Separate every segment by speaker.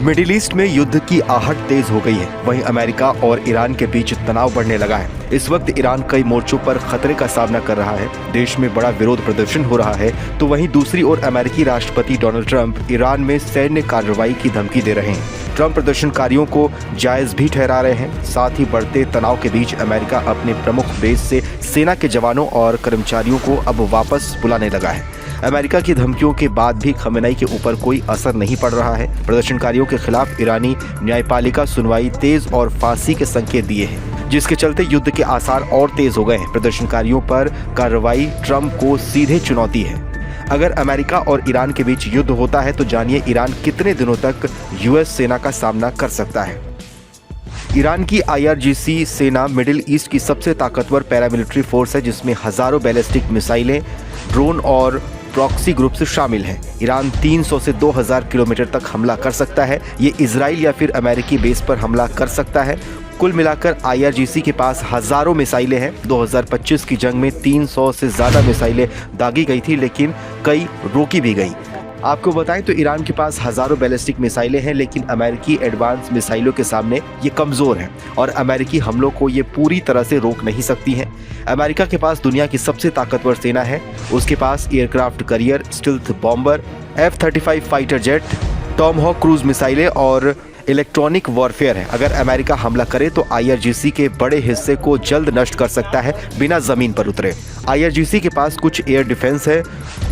Speaker 1: Middle east में युद्ध की आहट तेज हो गई है। वहीं अमेरिका और ईरान के बीच तनाव बढ़ने लगा है। इस वक्त ईरान कई मोर्चों पर खतरे का सामना कर रहा है। देश में बड़ा विरोध प्रदर्शन हो रहा है, तो वहीं दूसरी ओर अमेरिकी राष्ट्रपति डोनाल्ड ट्रंप ईरान में सैन्य कार्रवाई की धमकी दे रहे हैं। ट्रंप प्रदर्शनकारियों को जायज भी ठहरा रहे हैं। साथ ही बढ़ते तनाव के बीच अमेरिका अपने प्रमुख बेस से सेना के जवानों और कर्मचारियों को अब वापस बुलाने लगा है। अमेरिका की धमकियों के बाद भी खमेनी के ऊपर कोई असर नहीं पड़ रहा है। प्रदर्शनकारियों के खिलाफ ईरानी न्यायपालिका सुनवाई तेज और फांसी के संकेत दिए हैं, जिसके चलते युद्ध के आसार और तेज हो गए हैं। प्रदर्शनकारियों पर कार्रवाई ट्रंप को सीधे चुनौती है। अगर अमेरिका और ईरान के बीच युद्ध होता है तो जानिए ईरान कितने दिनों तक यूएस सेना का सामना कर सकता है। ईरान की IRGC सेना मिडिल ईस्ट की सबसे ताकतवर पैरामिलिट्री फोर्स है, जिसमें हजारों बैलिस्टिक मिसाइलें, ड्रोन और प्रॉक्सी ग्रुप से शामिल हैं। ईरान 300 से 2000 किलोमीटर तक हमला कर सकता है। ये इजराइल या फिर अमेरिकी बेस पर हमला कर सकता है। कुल मिलाकर IRGC के पास हजारों मिसाइलें हैं। 2025 की जंग में 300 से ज्यादा मिसाइलें दागी गई थी, लेकिन कई रोकी भी गई। आपको बताएं तो ईरान के पास हजारों बैलिस्टिक मिसाइलें हैं, लेकिन अमेरिकी एडवांस मिसाइलों के सामने ये कमजोर हैं और अमेरिकी हमलों को ये पूरी तरह से रोक नहीं सकती हैं। अमेरिका के पास दुनिया की सबसे ताकतवर सेना है। उसके पास aircraft carrier, stealth bomber, F-35 fighter jet, Tomahawk cruise मिसाइलें और इलेक्ट्रॉनिक वॉरफेयर है। अगर अमेरिका हमला करे तो IRGC के बड़े हिस्से को जल्द नष्ट कर सकता है बिना जमीन पर उतरे। IRGC के पास कुछ एयर डिफेंस है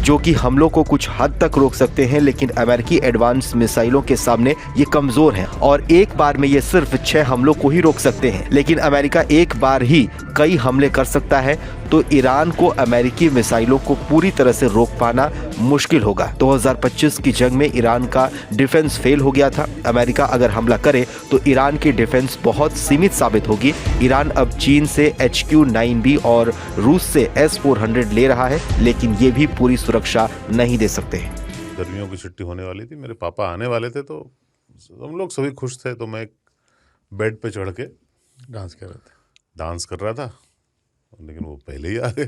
Speaker 1: जो कि हमलों को कुछ हद तक रोक सकते हैं, लेकिन अमेरिकी एडवांस मिसाइलों के सामने ये कमजोर हैं और एक बार में ये सिर्फ 6 हमलों को ही रोक सकते हैं। लेकिन अमेरिका एक बार ही कई हमले कर सकता है, तो ईरान को अमेरिकी मिसाइलों को पूरी तरह से रोक पाना मुश्किल होगा। 2025 की जंग में ईरान का डिफेंस फेल हो गया था। अमेरिका अगर हमला करे तो ईरान की डिफेंस बहुत सीमित साबित होगी। ईरान अब चीन से HQ-9B और रूस से S-400 ले रहा है, लेकिन ये भी पूरी सुरक्षा नहीं दे सकते हैं।
Speaker 2: गर्मियों की छुट्टी होने वाली थी, मेरे पापा आने वाले थे, तो हम लोग सभी खुश थे। तो मैं एक बेड पे चढ़ के डांस कर रहा था, लेकिन वो पहले ही आ गए।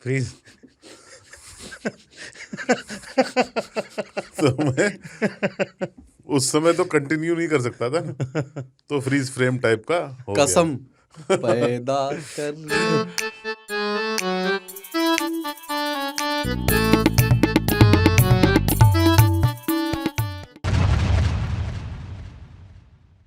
Speaker 3: फ्रीज।
Speaker 2: तो मैं उस समय तो कंटिन्यू नहीं कर सकता था ना, तो फ्रीज फ्रेम टाइप का हो गया।
Speaker 3: कसम पैदा कर